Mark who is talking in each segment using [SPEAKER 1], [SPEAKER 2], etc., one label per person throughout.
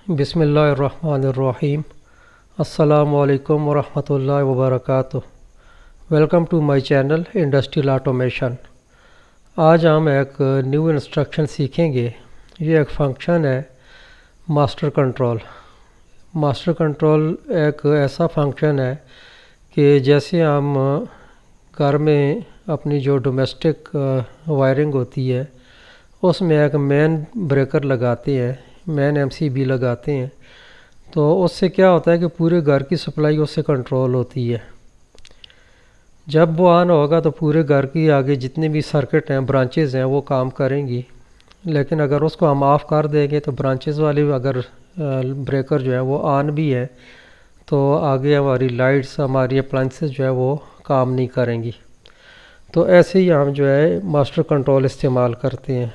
[SPEAKER 1] बिस्मिल्लाहिर्रहमानिर्रहीम। अस्सलामुअलैकुम वरहमतुल्लाहि वबरकातुह। Welcome to my channel industrial automation. आज हम एक न्यू इंस्ट्रक्शन सीखेंगे। ये एक फंक्शन है मास्टर कंट्रोल। मास्टर कंट्रोल एक ऐसा फंक्शन है कि जैसे हम घर में अपनी जो डोमेस्टिक वायरिंग होती है उसमें एक मेन ब्रेकर लगाते हैं, मेन एमसीबी लगाते हैं, तो उससे क्या होता है कि पूरे घर की सप्लाई उससे कंट्रोल होती है। जब वो ऑन होगा तो पूरे घर की आगे जितने भी सर्किट हैं, ब्रांचेस हैं, वो काम करेंगी। लेकिन अगर उसको हम ऑफ़ कर देंगे तो ब्रांचेस वाले अगर ब्रेकर जो है वो ऑन भी है तो आगे हमारी लाइट्स, हमारी अप्लाइंसेस जो है वो काम नहीं करेंगी। तो ऐसे ही हम जो है मास्टर कंट्रोल इस्तेमाल करते हैं।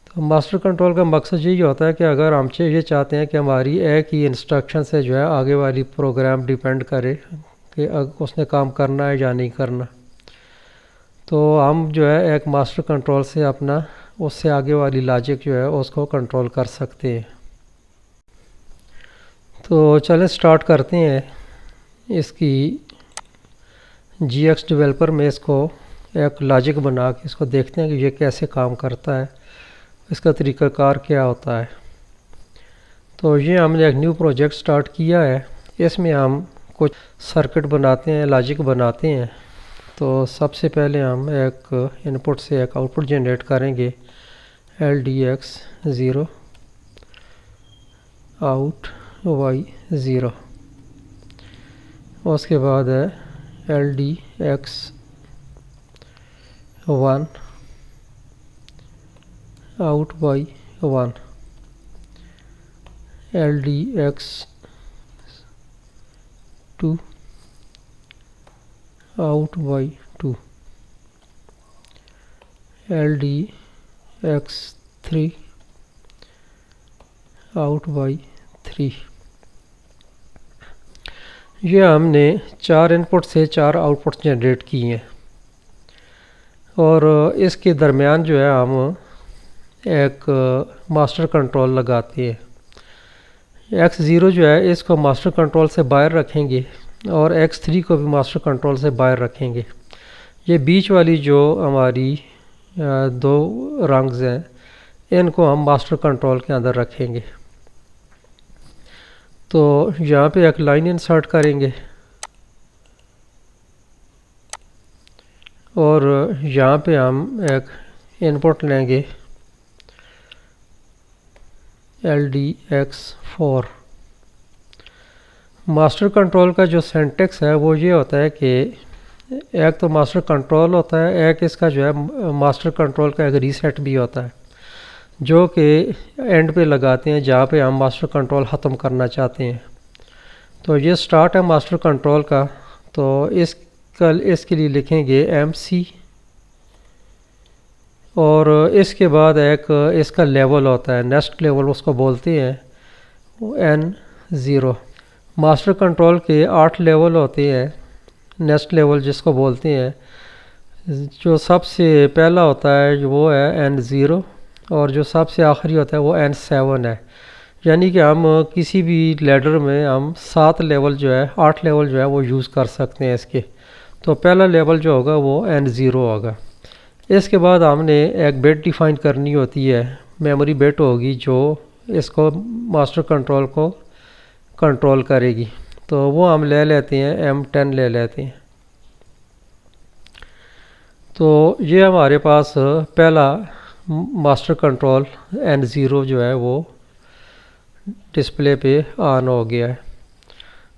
[SPEAKER 1] तो मास्टर कंट्रोल का मकसद यही होता है कि अगर हम ये चाहते हैं कि हमारी एक ही इंस्ट्रक्शन से जो है आगे वाली प्रोग्राम डिपेंड करे कि उसने काम करना है या नहीं करना, तो हम जो है एक मास्टर कंट्रोल से अपना उससे आगे वाली लॉजिक जो है उसको कंट्रोल कर सकते हैं। तो चलें स्टार्ट करते हैं। इसकी GX डेवलपर में इसको एक लॉजिक बना के इसको देखते हैं कि ये कैसे काम करता है, इसका तरीक़ाकार क्या होता है। तो ये हमने एक न्यू प्रोजेक्ट स्टार्ट किया है। इसमें हम कुछ सर्किट बनाते हैं, लॉजिक बनाते हैं। तो सबसे पहले हम एक इनपुट से एक आउटपुट जनरेट करेंगे, LDX 0 आउट Y 0। उसके बाद है LDX 1 out Y 1, LDX 2 out Y 2, LDX 3 out Y 3। ये हमने 4 इनपुट से 4 आउटपुट जनरेट किए हैं और इसके दरमियान जो है हम एक मास्टर कंट्रोल लगाते हैं। X0 जो है इसको मास्टर कंट्रोल से बाहर रखेंगे और X3 को भी मास्टर कंट्रोल से बाहर रखेंगे। ये बीच वाली जो हमारी दो रंग्स हैं इनको हम मास्टर कंट्रोल के अंदर रखेंगे। तो यहाँ पे एक लाइन इंसर्ट करेंगे और यहाँ पे हम एक इनपुट लेंगे LDX 4। मास्टर कंट्रोल का जो सिंटैक्स है वो ये होता है कि एक तो मास्टर कंट्रोल होता है, एक इसका जो है मास्टर कंट्रोल का एक रीसेट भी होता है जो कि एंड पे लगाते हैं जहाँ पे हम मास्टर कंट्रोल ख़त्म करना चाहते हैं। तो ये स्टार्ट है मास्टर कंट्रोल का। तो इसके लिए लिखेंगे MC और इसके बाद एक इसका लेवल होता है, नेक्स्ट लेवल उसको बोलते हैं, N0। मास्टर कंट्रोल के 8 लेवल होते हैं। नेक्स्ट लेवल जिसको बोलते हैं, जो सबसे पहला होता है वो है N0 और जो सबसे आखिरी होता है वो N7 है। यानी कि हम किसी भी लैडर में हम 7 लेवल जो है, 8 लेवल जो है वो यूज़ कर सकते हैं इसके। तो पहला लेवल जो होगा वो N0 होगा। इसके बाद हमने एक बिट डिफ़ाइन करनी होती है, मेमोरी बिट होगी जो इसको मास्टर कंट्रोल को कंट्रोल करेगी। तो वो हम ले लेते हैं, M10 ले लेते हैं। तो ये हमारे पास पहला मास्टर कंट्रोल N0 जो है वो डिस्प्ले पे ऑन हो गया है।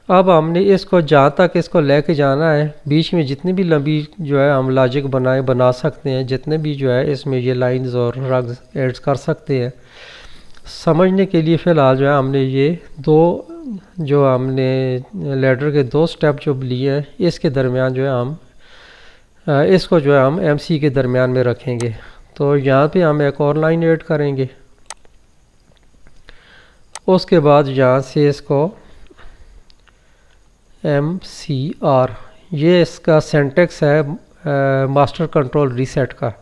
[SPEAKER 1] अब हमने इसको जहाँ तक इसको लेके जाना है, बीच में जितनी भी लंबी जो है हम लॉजिक बना सकते हैं, जितने भी जो है इसमें ये लाइंस और रग्स ऐड कर सकते हैं। समझने के लिए फ़िलहाल जो है हमने ये दो जो हमने लैडर के 2 स्टेप जो लिए हैं इसके दरमियान जो है हम इसको जो है हम MC के दरमियान में रखेंगे। तो यहाँ पे हम एक और लाइन ऐड करेंगे। उसके बाद यहाँ से इसको MCR, ये इसका सिंटैक्स है मास्टर कंट्रोल रीसेट का।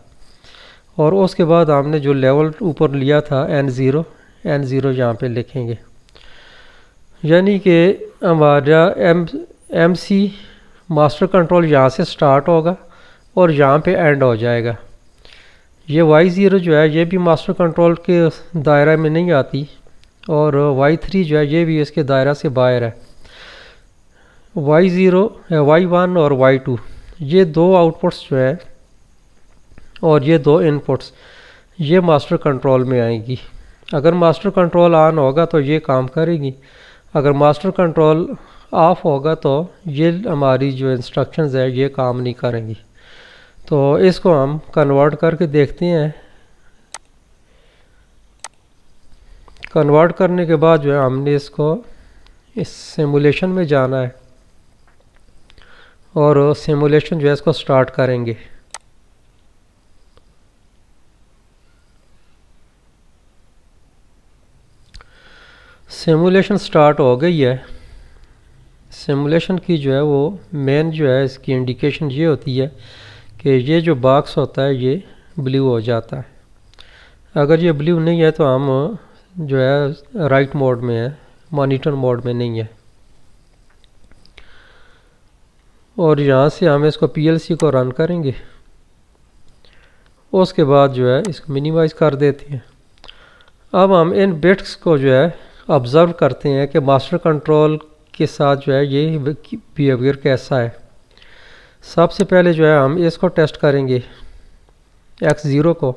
[SPEAKER 1] और उसके बाद हमने जो लेवल ऊपर लिया था N0, N0 यहाँ पे लिखेंगे, यानी कि हमारा MC मास्टर कंट्रोल यहाँ से स्टार्ट होगा और यहाँ पे एंड हो जाएगा। ये Y0 जो है ये भी मास्टर कंट्रोल के दायरा में नहीं आती और Y3 जो है ये भी इसके दायरा से बाहर है। Y0, Y1 और Y2 ये दो आउटपुट्स जो है और ये दो इनपुट्स ये मास्टर कंट्रोल में आएंगी। अगर मास्टर कंट्रोल ऑन होगा तो ये काम करेगी, अगर मास्टर कंट्रोल ऑफ होगा तो ये हमारी जो इंस्ट्रक्शंस है ये काम नहीं करेंगी। तो इसको हम कन्वर्ट करके देखते हैं। कन्वर्ट करने के बाद जो है हमने इसको इस सिमुलेशन में जाना है और सिमुलेशन जो है इसको स्टार्ट करेंगे। सिमुलेशन स्टार्ट हो गई है। सिमुलेशन की जो है वो मेन जो है इसकी इंडिकेशन ये होती है कि ये जो बॉक्स होता है ये ब्लू हो जाता है। अगर ये ब्लू नहीं है तो हम जो है राइट मोड में है, मॉनिटर मोड में नहीं है। और यहाँ से हम इसको PLC को रन करेंगे, उसके बाद जो है इसको मिनिमाइज़ कर देते हैं। अब हम इन बिट्स को जो है ऑब्ज़र्व करते हैं कि मास्टर कंट्रोल के साथ जो है ये बिहेवियर कैसा है। सबसे पहले जो है हम इसको टेस्ट करेंगे, X0 को।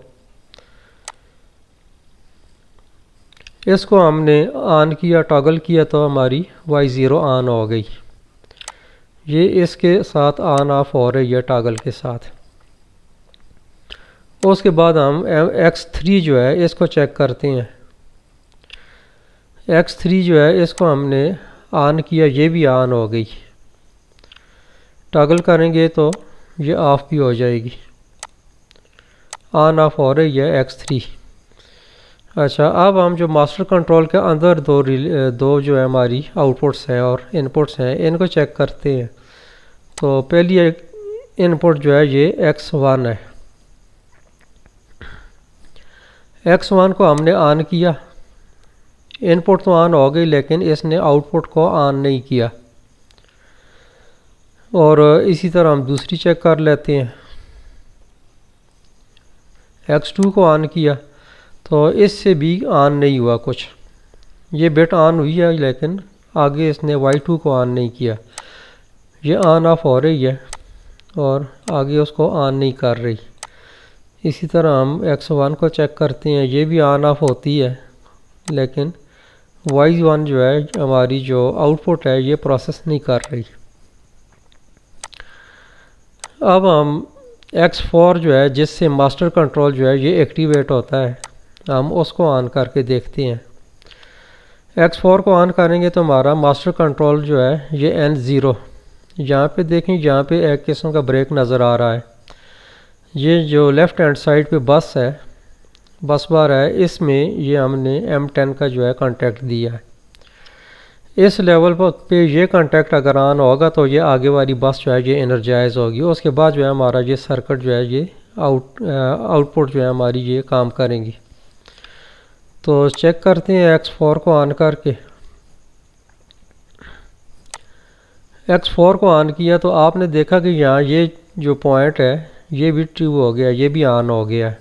[SPEAKER 1] इसको हमने ऑन किया, टॉगल किया तो हमारी Y0 ऑन हो गई। ये इसके साथ ऑन ऑफ हो रही है टॉगल के साथ। उसके बाद हम X3 जो है इसको चेक करते हैं। X3 जो है इसको हमने ऑन किया, ये भी ऑन हो गई। टॉगल करेंगे तो ये ऑफ भी हो जाएगी। ऑन ऑफ हो रही है X3। अच्छा, अब हम जो मास्टर कंट्रोल के अंदर दो जो है हमारी आउटपुट्स हैं और इनपुट्स हैं इनको चेक करते हैं। तो पहली इनपुट जो है ये X1 है। X1 को हमने ऑन किया, इनपुट तो ऑन हो गई लेकिन इसने आउटपुट को ऑन नहीं किया। और इसी तरह हम दूसरी चेक कर लेते हैं। X2 को ऑन किया तो इससे भी ऑन नहीं हुआ कुछ। ये बिट ऑन हुई है लेकिन आगे इसने Y2 को ऑन नहीं किया। ये ऑन ऑफ हो रही है और आगे उसको ऑन नहीं कर रही। इसी तरह हम X1 को चेक करते हैं, ये भी ऑन ऑफ होती है लेकिन Y1 जो है हमारी जो आउटपुट है ये प्रोसेस नहीं कर रही। अब हम X4 जो है जिससे मास्टर कंट्रोल जो है ये एक्टिवेट होता है, हम उसको ऑन करके देखते हैं। X4 को ऑन करेंगे तो हमारा मास्टर कंट्रोल जो है ये N0, यहाँ पे देखें, यहाँ पे एक किस्म का ब्रेक नज़र आ रहा है। ये जो लेफ़्ट हैंड साइड पे बस है, बस बार है, इसमें ये हमने M10 का जो है कॉन्टैक्ट दिया है। इस लेवल पे ये कॉन्टैक्ट अगर ऑन होगा तो ये आगे वाली बस जो है ये एनर्जाइज होगी। उसके बाद जो है हमारा ये सर्किट जो है ये आउटपुट जो है हमारी ये काम करेंगी। तो चेक करते हैं X4 को ऑन करके। X4 को ऑन किया तो आपने देखा कि यहाँ ये जो पॉइंट है ये भी ट्रू हो गया, ये भी ऑन हो गया है।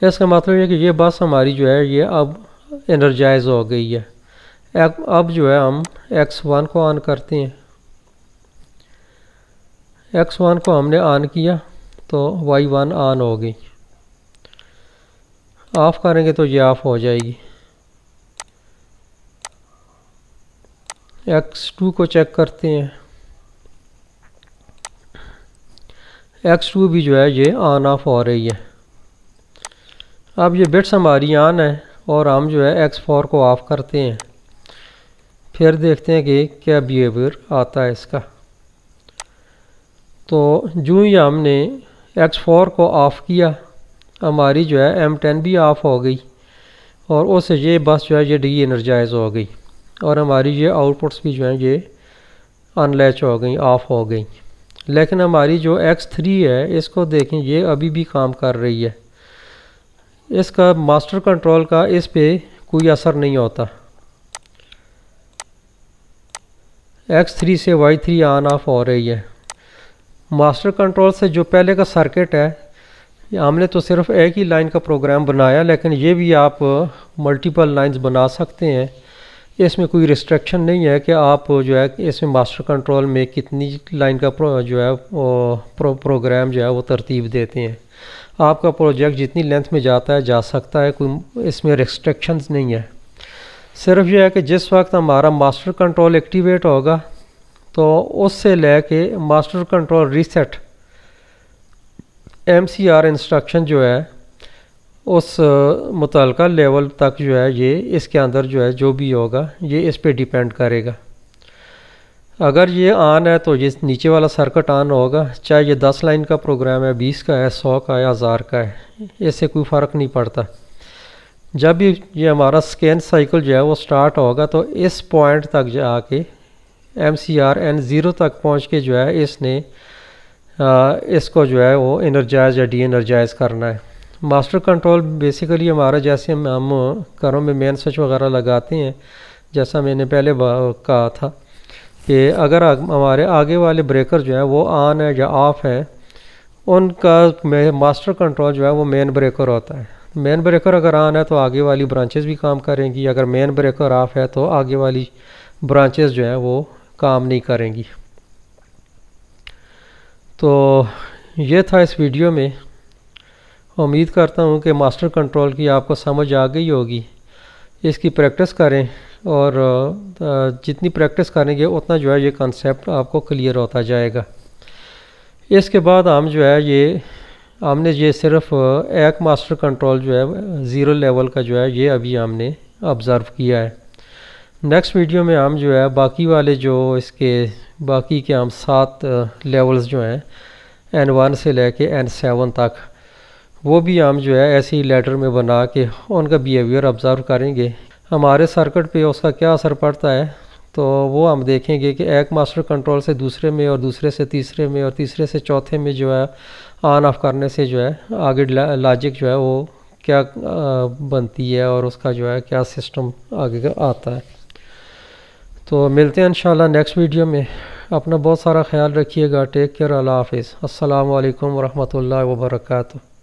[SPEAKER 1] इसका मतलब है कि ये बस हमारी जो है ये अब एनर्जाइज हो गई है। अब जो है हम X1 को ऑन करते हैं। X1 को हमने ऑन किया तो Y1 ऑन हो गई। ऑफ़ करेंगे तो ये ऑफ़ हो जाएगी। X2 को चेक करते हैं। X2 भी जो है ये ऑन ऑफ हो रही है। अब ये बिट्स हमारी ऑन है और हम जो है X4 को ऑफ़ करते हैं। फिर देखते हैं कि क्या बिहेवियर आता है इसका। तो जो ही हमने X4 को ऑफ़ किया हमारी जो है M10 भी ऑफ़ हो गई और उससे ये बस जो है ये डी एनर्जाइज हो गई और हमारी ये आउटपुट्स भी जो है ये अनलैच हो गई, ऑफ़ हो गई। लेकिन हमारी जो X3 है इसको देखें, ये अभी भी काम कर रही है। इसका मास्टर कंट्रोल का इस पे कोई असर नहीं होता। X3 से Y3 ऑन ऑफ हो रही है। मास्टर कंट्रोल से जो पहले का सर्किट है, हमने तो सिर्फ एक ही लाइन का प्रोग्राम बनाया, लेकिन ये भी आप मल्टीपल लाइंस बना सकते हैं। इसमें कोई रिस्ट्रिक्शन नहीं है कि आप जो है इसमें मास्टर कंट्रोल में कितनी लाइन का जो है प्रोग्राम जो है वो तरतीब देते हैं। आपका प्रोजेक्ट जितनी लेंथ में जाता है जा सकता है, कोई इसमें रिस्ट्रिक्शंस नहीं है। सिर्फ यह है कि जिस वक्त हमारा मास्टर कंट्रोल एक्टिवेट होगा तो उससे लेके master control reset MCR instruction जो है उस मुतल्लिका लेवल तक जो है ये इसके अंदर जो है जो भी होगा ये इस पे डिपेंड करेगा। अगर ये ऑन है तो ये नीचे वाला सर्किट ऑन होगा, चाहे ये 10 लाइन का प्रोग्राम है, 20 का है, 100 का है, 1000 का है, इससे कोई फ़र्क नहीं पड़ता। जब भी ये हमारा स्कैन साइकिल जो है वो स्टार्ट होगा तो इस पॉइंट तक जाके MCR N0 तक पहुंच के जो है इसने इसको जो है वो एनर्जाइज या डी एनर्जाइज करना है। मास्टर कंट्रोल बेसिकली हमारा जैसे हम घरों में मेन स्विच वगैरह लगाते हैं, जैसा मैंने पहले कहा था कि अगर हमारे आगे वाले ब्रेकर जो है वो ऑन है या ऑफ़ है, उनका मास्टर कंट्रोल जो है वो मेन ब्रेकर होता है। मेन ब्रेकर अगर ऑन है तो आगे वाली ब्रांचेस भी काम करेंगी, अगर मेन ब्रेकर ऑफ है तो आगे वाली ब्रांचेस जो है वो काम नहीं करेंगी। तो ये था इस वीडियो में। उम्मीद करता हूँ कि मास्टर कंट्रोल की आपको समझ आ गई होगी। इसकी प्रैक्टिस करें और जितनी प्रैक्टिस करेंगे उतना जो है ये कॉन्सेप्ट आपको क्लियर होता जाएगा। इसके बाद हम जो है हमने ये सिर्फ एक मास्टर कंट्रोल जो है 0 लेवल का जो है ये अभी हमने ऑब्ज़र्व किया है। नेक्स्ट वीडियो में हम जो है बाकी वाले जो इसके बाकी के हम 7 लेवल्स जो हैं N1 से लेके N7 तक, वो भी हम जो है ऐसे ही लेटर में बना के उनका बिहेवियर ऑब्ज़र्व करेंगे। हमारे सर्किट पे उसका क्या असर पड़ता है तो वो हम देखेंगे कि एक मास्टर कंट्रोल से दूसरे में और दूसरे से तीसरे में और तीसरे से चौथे में जो है ऑन ऑफ करने से जो है आगे लॉजिक जो है वो क्या बनती है और उसका जो है क्या सिस्टम आगे आता है। तो मिलते हैं इंशाल्लाह नेक्स्ट वीडियो में। अपना बहुत सारा ख्याल रखिएगा। Take care. अल्लाह हाफिज़। अस्सलामु अलैकुम वरहमतुल्लाहि वबरकातुहू।